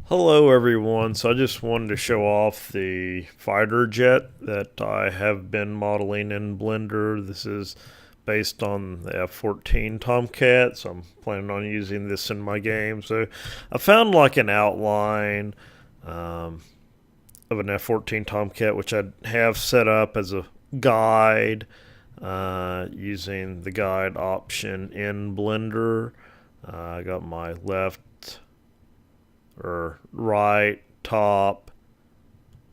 Hello everyone, so I just wanted to show off the fighter jet that I have been modeling in Blender. This is based on the F-14 Tomcat, so I'm planning on using this in my game. So I found like an outline of an F-14 Tomcat, which I have set up as a guide using the guide option in Blender. I got my left or right, top,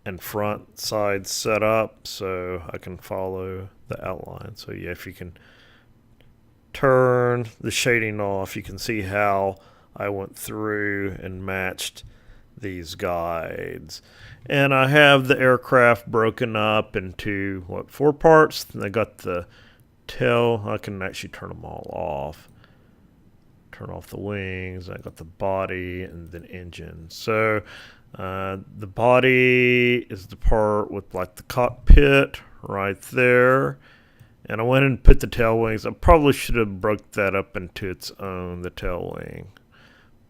and front side set up so I can follow the outline. So yeah, if you can turn the shading off, you can see how I went through and matched these guides. And I have the aircraft broken up into four parts. And I got the tail. I can actually turn them all off. Turn off the wings. I got the body and then engine. So the body is the part with like the cockpit right there. And I went and put the tail wings. I probably should have broke that up into its own, the tail wing.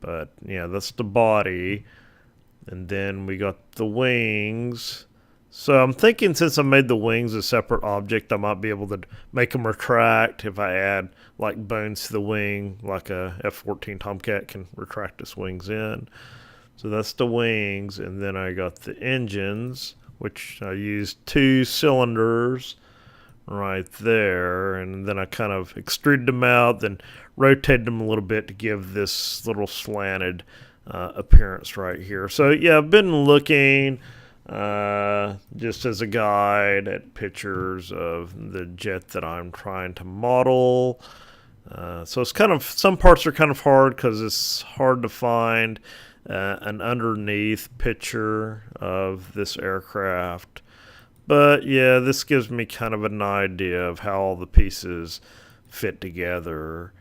But yeah, that's the body. And then we got the wings. So I'm thinking since I made the wings a separate object, I might be able to make them retract if I add like bones to the wing, like a F-14 Tomcat can retract its wings in. So that's the wings. And then I got the engines, which I used 2 cylinders right there. And then I kind of extruded them out, then rotated them a little bit to give this little slanted appearance right here. So yeah, I've been looking just as a guide at pictures of the jet that I'm trying to model. So it's kind of, some parts are kind of hard because it's hard to find an underneath picture of this aircraft. But yeah, this gives me kind of an idea of how all the pieces fit together.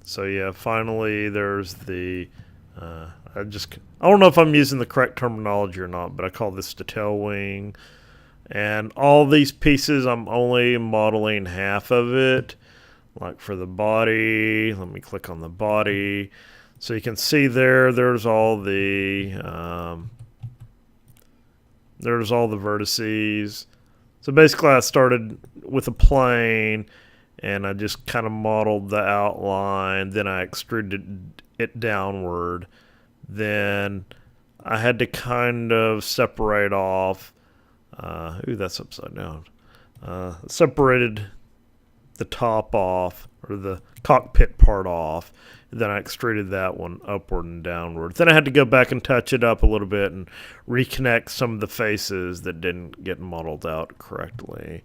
So yeah, finally there's the, I don't know if I'm using the correct terminology or not, but I call this the tail wing. And all these pieces, I'm only modeling half of it. Like for the body, let me click on the body. So you can see there's all the vertices. So basically I started with a plane and I just kind of modeled the outline, then I extruded it downward. Then I had to kind of separate off, ooh, that's upside down, separated the top off, or the cockpit part off, and then I extruded that one upward and downward. Then I had to go back and touch it up a little bit and reconnect some of the faces that didn't get modeled out correctly.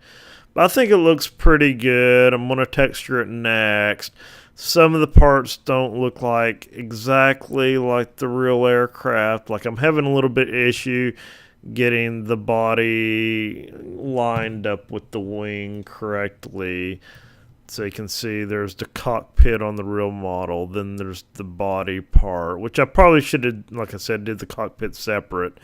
But I think it looks pretty good. I'm going to texture it next. Some of the parts don't look like exactly like the real aircraft. Like I'm having a little bit issue getting the body lined up with the wing correctly. So you can see there's the cockpit on the real model. Then there's the body part, which I probably should have, like I said, did the cockpit separate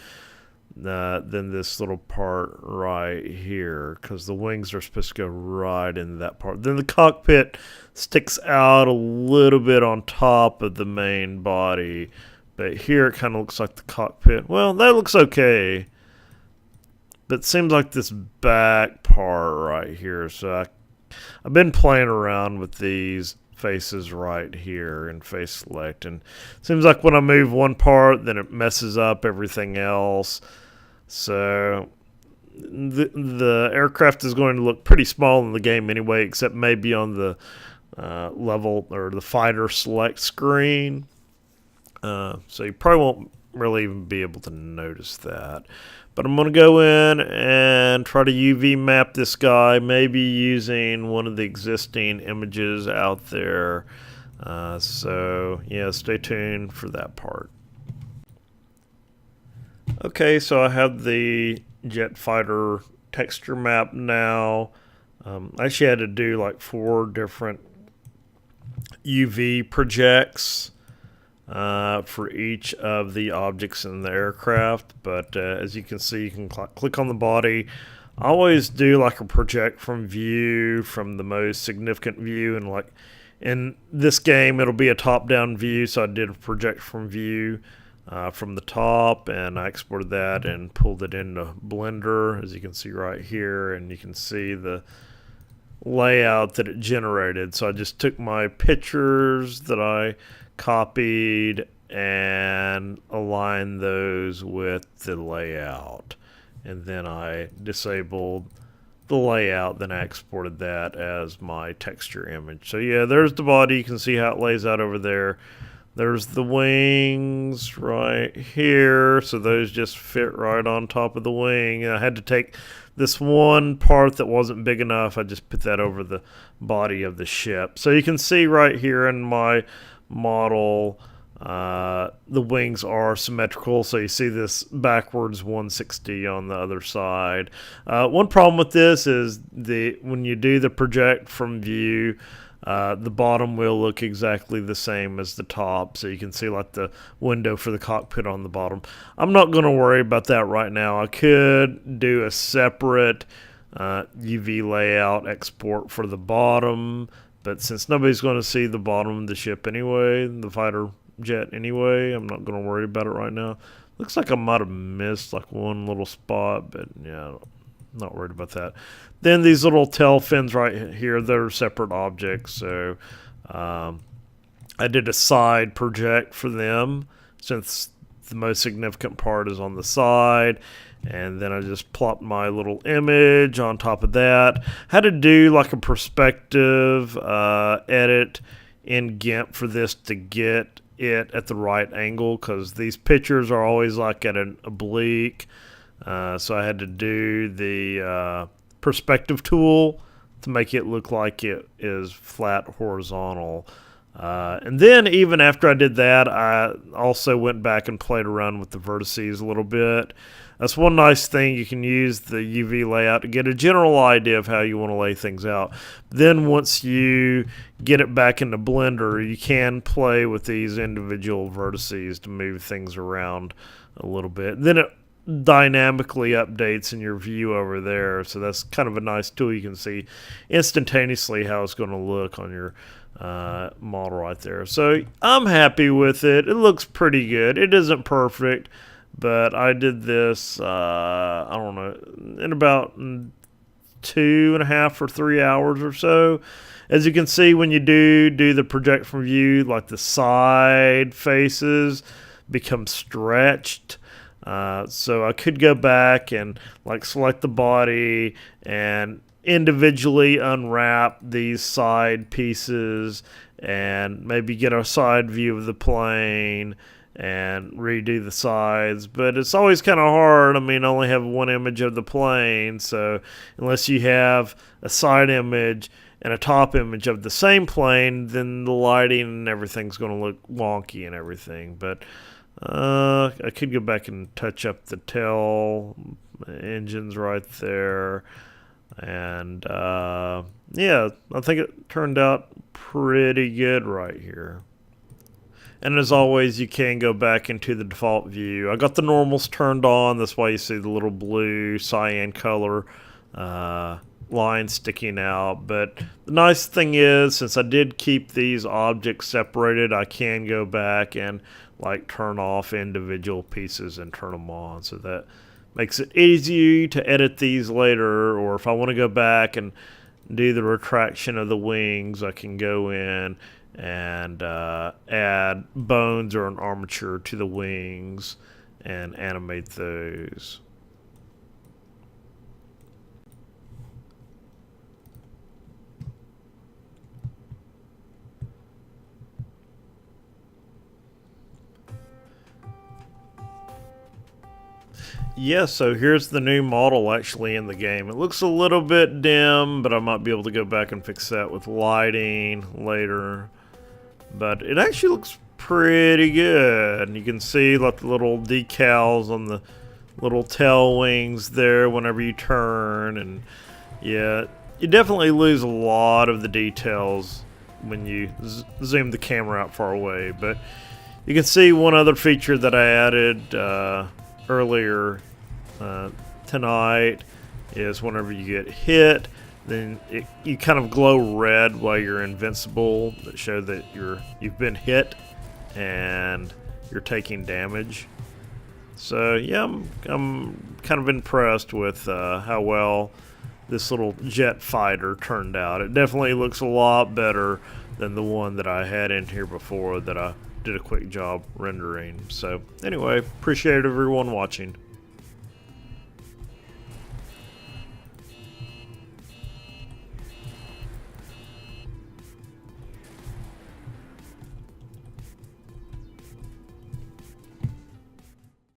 than this little part right here, because the wings are supposed to go right in that part. Then the cockpit sticks out a little bit on top of the main body, but here it kind of looks like the cockpit. Well, that looks okay, but it seems like this back part right here. So I've been playing around with these faces right here in face select, and it seems like when I move one part, then it messes up everything else. So the aircraft is going to look pretty small in the game anyway, except maybe on the level or the fighter select screen. So you probably won't really even be able to notice that. But I'm going to go in and try to UV map this guy, maybe using one of the existing images out there. So yeah, stay tuned for that part. Okay, so I have the jet fighter texture map now. I actually had to do like 4 different UV projects for each of the objects in the aircraft. But as you can see, you can click on the body. I always do like a project from view, from the most significant view, and like In this game, it'll be a top-down view, so I did a project from view from the top, and I exported that and pulled it into Blender, as you can see right here, and you can see the layout that it generated. So I just took my pictures that I copied and aligned those with the layout, and then I disabled the layout, then I exported that as my texture image. So yeah, there's the body. You can see how it lays out over there. There's the wings right here, so those just fit right on top of the wing. And I had to take this one part that wasn't big enough. I just put that over the body of the ship. So you can see right here in my model, the wings are symmetrical, so you see this backwards 160 on the other side. One problem with this is when you do the project from view, the bottom will look exactly the same as the top, so you can see like the window for the cockpit on the bottom. I'm not going to worry about that right now. I could do a separate UV layout export for the bottom, but since nobody's going to see the bottom of the ship anyway, the fighter jet anyway, I'm not going to worry about it right now. Looks like I might have missed like one little spot, but yeah, not worried about that. Then these little tail fins right here, they're separate objects, so I did a side project for them since the most significant part is on the side, and then I just plopped my little image on top of that. Had to do like a perspective edit in GIMP for this to get it at the right angle, because these pictures are always like at an oblique, so I had to do the perspective tool to make it look like it is flat horizontal. And then even after I did that, I also went back and played around with the vertices a little bit. That's one nice thing. You can use the UV layout to get a general idea of how you want to lay things out. Then once you get it back into Blender, you can play with these individual vertices to move things around a little bit. Then it dynamically updates in your view over there. So that's kind of a nice tool. You can see instantaneously how it's going to look on your model right there. So I'm happy with it. It looks pretty good. It isn't perfect, but I did this, I don't know, in about 2.5 or 3 hours or so. As you can see, when you do the project from view, like the side faces become stretched. So I could go back and like select the body and individually unwrap these side pieces and maybe get a side view of the plane and redo the sides, but it's always kind of hard. I mean, I only have one image of the plane, so unless you have a side image and a top image of the same plane, then the lighting and everything's going to look wonky and everything. But I could go back and touch up the tail engines right there, and yeah, I think it turned out pretty good right here. And as always, you can go back into the default view. I got the normals turned on. That's why you see the little blue cyan color line sticking out. But the nice thing is, since I did keep these objects separated, I can go back and like turn off individual pieces and turn them on. So that makes it easier to edit these later. Or if I want to go back and do the retraction of the wings, I can go in and add bones or an armature to the wings and animate those. Yeah, so here's the new model actually in the game. It looks a little bit dim, but I might be able to go back and fix that with lighting later. But it actually looks pretty good. And you can see like the little decals on the little tail wings there whenever you turn. And yeah, you definitely lose a lot of the details when you zoom the camera out far away. But you can see one other feature that I added earlier tonight is whenever you get hit, then you kind of glow red while you're invincible, that show that you've been hit and you're taking damage. So yeah, I'm kind of impressed with how well this little jet fighter turned out. It definitely looks a lot better than the one that I had in here before that I did a quick job rendering. So anyway, appreciate everyone watching.